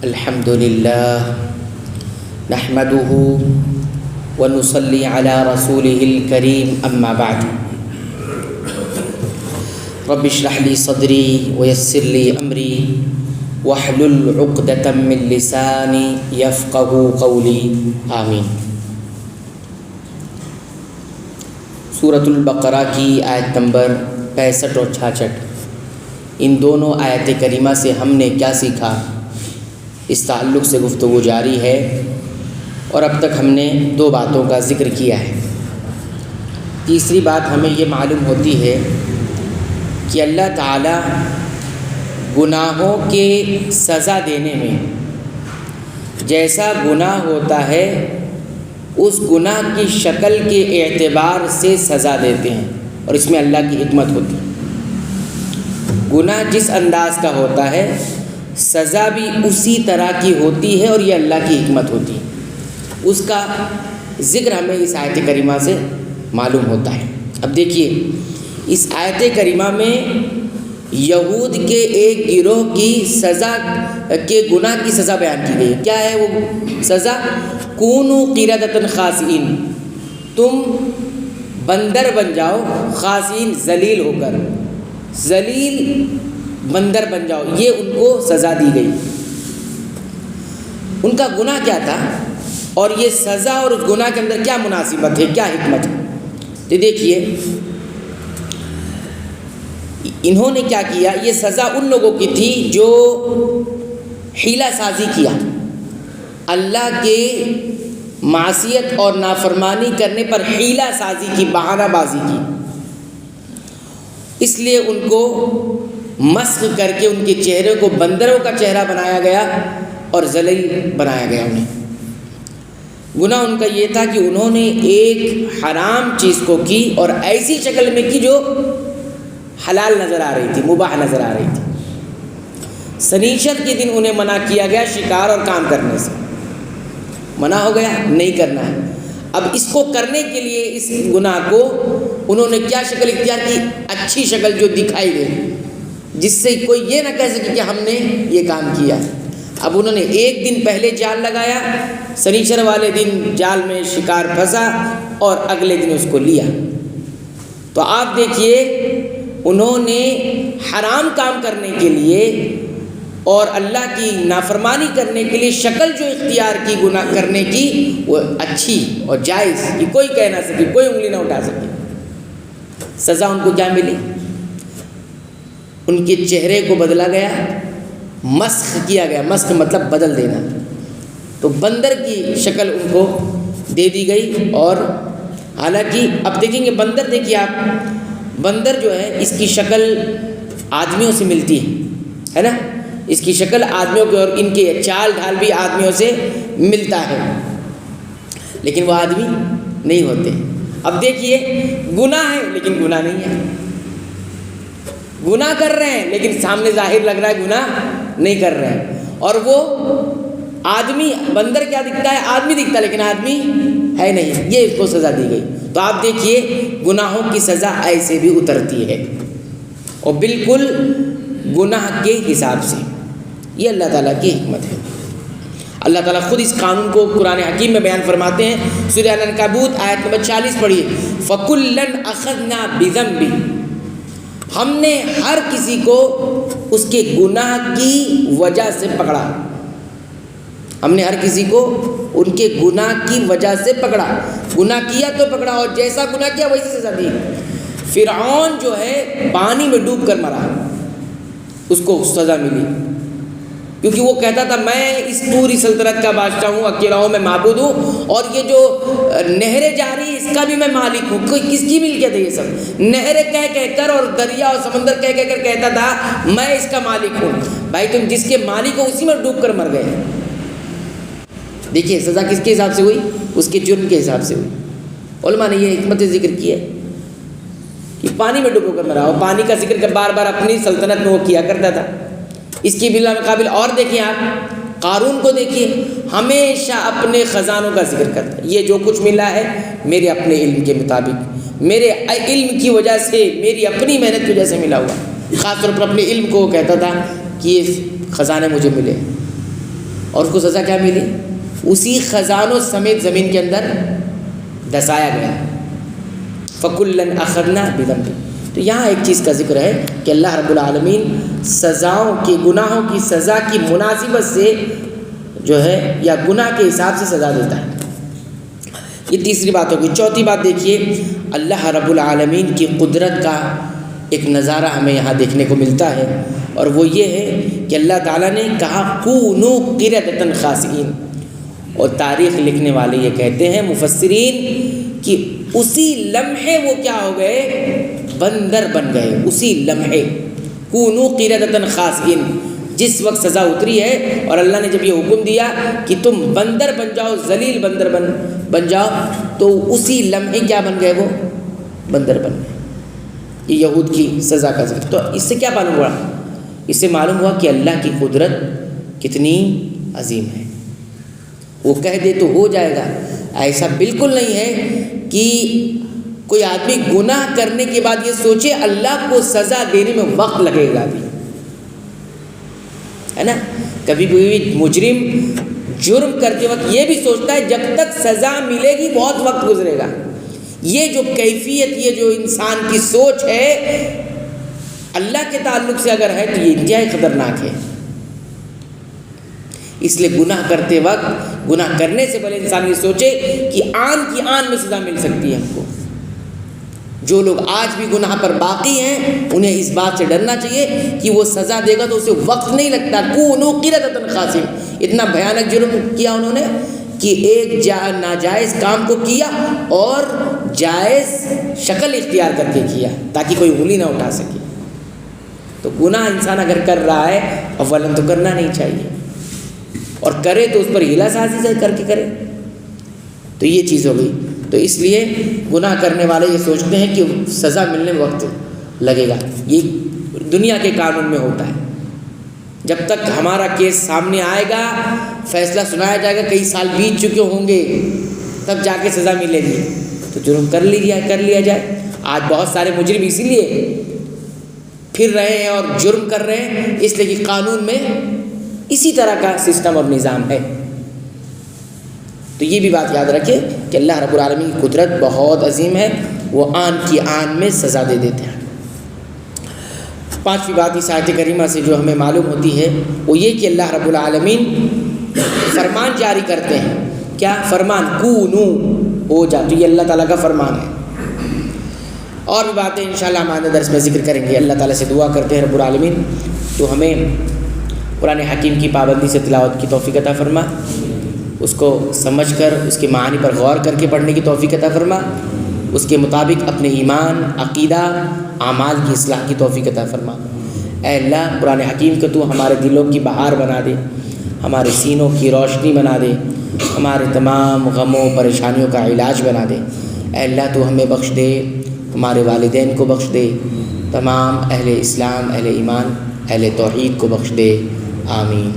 الحمد للہ نحمده ونصلی علی رسولہ الکریم اما بعد رب اشرح لی صدری ویسر لی امری واحلل عقدۃ من لسانی یفقهوا قولی آمین۔ سورۃ البقرہ کی آیت نمبر 65 اور 66، ان دونوں آیت کریمہ سے ہم نے کیا سیکھا، اس تعلق سے گفتگو جاری ہے، اور اب تک ہم نے 2 باتوں کا ذکر کیا ہے۔ تیسری بات ہمیں یہ معلوم ہوتی ہے کہ اللہ تعالیٰ گناہوں کے سزا دینے میں جیسا گناہ ہوتا ہے اس گناہ کی شکل کے اعتبار سے سزا دیتے ہیں، اور اس میں اللہ کی حکمت ہوتی ہے۔ گناہ جس انداز کا ہوتا ہے سزا بھی اسی طرح کی ہوتی ہے، اور یہ اللہ کی حکمت ہوتی ہے۔ اس کا ذکر ہمیں اس آیت کریمہ سے معلوم ہوتا ہے۔ اب دیکھیے، اس آیت کریمہ میں یہود کے ایک گروہ کی سزا کے گناہ کی سزا بیان کی گئی ہے۔ کیا ہے وہ سزا؟ کونوا قردۃ خاسئین، تم بندر بن جاؤ، خاسئین ذلیل ہو کر، ذلیل بندر بن جاؤ، یہ ان کو سزا دی گئی۔ ان کا گناہ کیا تھا، اور یہ سزا اور اس گناہ کے اندر کیا مناسبت ہے، کیا حکمت ہے؟ تو دیکھیے انہوں نے کیا کیا، یہ سزا ان لوگوں کی تھی جو حیلہ سازی کیا، اللہ کے معصیت اور نافرمانی کرنے پر حیلہ سازی کی، بہانہ بازی کی۔ اس لیے ان کو مسخ کر کے ان کے چہرے کو بندروں کا چہرہ بنایا گیا اور ذلیل بنایا گیا انہیں۔ گناہ ان کا یہ تھا کہ انہوں نے ایک حرام چیز کو کی اور ایسی شکل میں کی جو حلال نظر آ رہی تھی، مباح نظر آ رہی تھی۔ سنیچر کے دن انہیں منع کیا گیا شکار اور کام کرنے سے، منع ہو گیا، نہیں کرنا ہے۔ اب اس کو کرنے کے لیے اس گناہ کو انہوں نے کیا شکل اختیار کی، اچھی شکل جو دکھائی دے، جس سے کوئی یہ نہ کہہ سکے کہ ہم نے یہ کام کیا۔ اب انہوں نے ایک دن پہلے جال لگایا، سنیچر والے دن جال میں شکار پھنسا اور اگلے دن اس کو لیا۔ تو آپ دیکھیے انہوں نے حرام کام کرنے کے لیے اور اللہ کی نافرمانی کرنے کے لیے شکل جو اختیار کی گناہ کرنے کی، وہ اچھی اور جائز، کہ کوئی کہہ نہ سکے، کوئی انگلی نہ اٹھا سکے۔ سزا ان کو کیا ملی؟ ان کے چہرے کو بدلا گیا، مسخ کیا گیا، مسخ مطلب بدل دینا، تو بندر کی شکل ان کو دے دی گئی۔ اور حالانکہ اب دیکھیں گے بندر، دیکھیے آپ، بندر جو ہے اس کی شکل آدمیوں سے ملتی ہے نا، اس کی شکل آدمیوں کی، اور ان کے چال ڈھال بھی آدمیوں سے ملتا ہے، لیکن وہ آدمی نہیں ہوتے۔ اب دیکھیے گناہ ہے لیکن گناہ نہیں ہے، گناہ کر رہے ہیں لیکن سامنے ظاہر لگ رہا ہے گناہ نہیں کر رہے ہیں، اور وہ آدمی، بندر کیا دکھتا ہے، آدمی دکھتا ہے لیکن آدمی ہے نہیں، یہ اس کو سزا دی گئی۔ تو آپ دیکھیے گناہوں کی سزا ایسے بھی اترتی ہے، اور بالکل گناہ کے حساب سے۔ یہ اللہ تعالیٰ کی حکمت ہے۔ اللہ تعالیٰ خود اس قانون کو قرآن حکیم میں بیان فرماتے ہیں۔ سورہ العنکبوت آیت نمبر 40 پڑھیے، فَكُلًّا أَخَذْنَا بِذَنبِهِ، ہم نے ہر کسی کو اس کے گناہ کی وجہ سے پکڑا، ہم نے ہر کسی کو ان کے گناہ کی وجہ سے پکڑا، گناہ کیا تو پکڑا، اور جیسا گناہ کیا ویسی سزا دی۔ فرعون جو ہے پانی میں ڈوب کر مرا، اس کو سزا ملی، کیونکہ وہ کہتا تھا میں اس پوری سلطنت کا بادشاہ ہوں، اکیلا ہوں، میں معبود ہوں، اور یہ جو نہریں جاری اس کا بھی میں مالک ہوں۔ کوئی کس کی ملکیت ہے یہ سب؟ نہریں کہہ کر اور دریا اور سمندر کہہ کر کہتا تھا میں اس کا مالک ہوں۔ بھائی تم جس کے مالک ہو اسی میں ڈوب کر مر گئے۔ دیکھیے سزا کس کے حساب سے ہوئی، اس کے جرم کے حساب سے ہوئی۔ علماء نے یہ حکمت ذکر کی ہے کہ پانی میں ڈوب کر مرا، اور پانی کا ذکر بار بار اپنی سلطنت میں وہ کیا کرتا تھا۔ اس کی بلا مقابل اور دیکھیں آپ، قارون کو دیکھیے، ہمیشہ اپنے خزانوں کا ذکر کرتا ہے، یہ جو کچھ ملا ہے میرے اپنے علم کے مطابق، میرے علم کی وجہ سے، میری اپنی محنت کی وجہ سے ملا ہوا۔ خاص طور پر اپنے علم کو وہ کہتا تھا کہ یہ خزانے مجھے ملے، اور اس کو سزا کیا ملی؟ اسی خزانوں سمیت زمین کے اندر دسایا گیا. فَكُلًّا أَخَذْنَا بِذَنبِهِ. تو یہاں ایک چیز کا ذکر ہے کہ اللہ رب العالمین سزاؤں کی، گناہوں کی سزا کی مناسبت سے جو ہے یا گناہ کے حساب سے سزا دیتا ہے. یہ تیسری بات ہوگی. چوتھی بات دیکھیے، اللہ رب العالمین کی قدرت کا ایک نظارہ ہمیں یہاں دیکھنے کو ملتا ہے، اور وہ یہ ہے کہ اللہ تعالیٰ نے کہا کونوا قردۃ خاسئین، اور تاریخ لکھنے والے یہ کہتے ہیں مفسرین کہ اسی لمحے وہ کیا ہو گئے؟ بندر بن گئے. اسی لمحے کونوا قردۃ خاسئین، جس وقت سزا اتری ہے اور اللہ نے جب یہ حکم دیا کہ تم بندر بن جاؤ، ذلیل بندر بن جاؤ، تو اسی لمحے کیا بن گئے؟ وہ بندر بن گئے. یہ یہود کی سزا کا ذکر. تو اس سے کیا معلوم ہوا؟ اس سے معلوم ہوا کہ اللہ کی قدرت کتنی عظیم ہے. وہ کہہ دے تو ہو جائے گا. ایسا بالکل نہیں ہے کہ کوئی آدمی گناہ کرنے کے بعد یہ سوچے اللہ کو سزا دینے میں وقت لگے گا بھی، ہے نا. کبھی کوئی مجرم جرم کرتے وقت یہ بھی سوچتا ہے جب تک سزا ملے گی بہت وقت گزرے گا. یہ جو کیفیت، یہ جو انسان کی سوچ ہے اللہ کے تعلق سے اگر ہے تو یہ انتہائی خطرناک ہے. اس لیے گناہ کرتے وقت، گناہ کرنے سے پہلے انسان یہ سوچے کہ آن کی آن میں سزا مل سکتی ہے ہم کو. جو لوگ آج بھی گناہ پر باقی ہیں انہیں اس بات سے ڈرنا چاہیے کہ وہ سزا دے گا تو اسے وقت نہیں لگتا. کونوا قردۃ خاسئین، اتنا بھیانک جرم کیا انہوں نے کہ ایک ناجائز کام کو کیا اور جائز شکل اختیار کر کے کیا تاکہ کوئی انگلی نہ اٹھا سکے. تو گناہ انسان اگر کر رہا ہے اولاً تو کرنا نہیں چاہیے، اور کرے تو اس پر ہیلا سازی سے کر کے کرے. تو یہ چیز ہو گئی. تو اس لیے گناہ کرنے والے یہ سوچتے ہیں کہ سزا ملنے میں وقت لگے گا. یہ دنیا کے قانون میں ہوتا ہے. جب تک ہمارا کیس سامنے آئے گا، فیصلہ سنایا جائے گا، کئی سال بیت چکے ہوں گے، تب جا کے سزا ملے گی. تو جرم کر لیا جائے. آج بہت سارے مجرم اسی لیے پھر رہے ہیں اور جرم کر رہے ہیں، اس لیے کہ قانون میں اسی طرح کا سسٹم اور نظام ہے. تو یہ بھی بات یاد رکھے کہ اللہ رب العالمین کی قدرت بہت عظیم ہے، وہ آن کی آن میں سزا دے دیتے ہیں. پانچویں بات اس آیت کریمہ سے جو ہمیں معلوم ہوتی ہے وہ یہ کہ اللہ رب العالمین فرمان جاری کرتے ہیں. کیا فرمان؟ کونو، ہو جا. تو یہ اللہ تعالیٰ کا فرمان ہے. اور بھی باتیں انشاءاللہ ہم آئندہ درس میں ذکر کریں گے. اللہ تعالیٰ سے دعا کرتے ہیں رب العالمین تو ہمیں قرآن حکیم کی پابندی سے تلاوت کی توفیق عطا فرما، اس کو سمجھ کر اس کے معانی پر غور کر کے پڑھنے کی توفیق عطا فرما، اس کے مطابق اپنے ایمان، عقیدہ، اعمال کی اصلاح کی توفیق عطا فرما. اے اللہ قرآن حکیم کو تو ہمارے دلوں کی بہار بنا دے، ہمارے سینوں کی روشنی بنا دے، ہمارے تمام غموں پریشانیوں کا علاج بنا دے. اے اللہ تو ہمیں بخش دے، ہمارے والدین کو بخش دے، تمام اہل اسلام، اہل ایمان، اہل توحید کو بخش دے. آمین.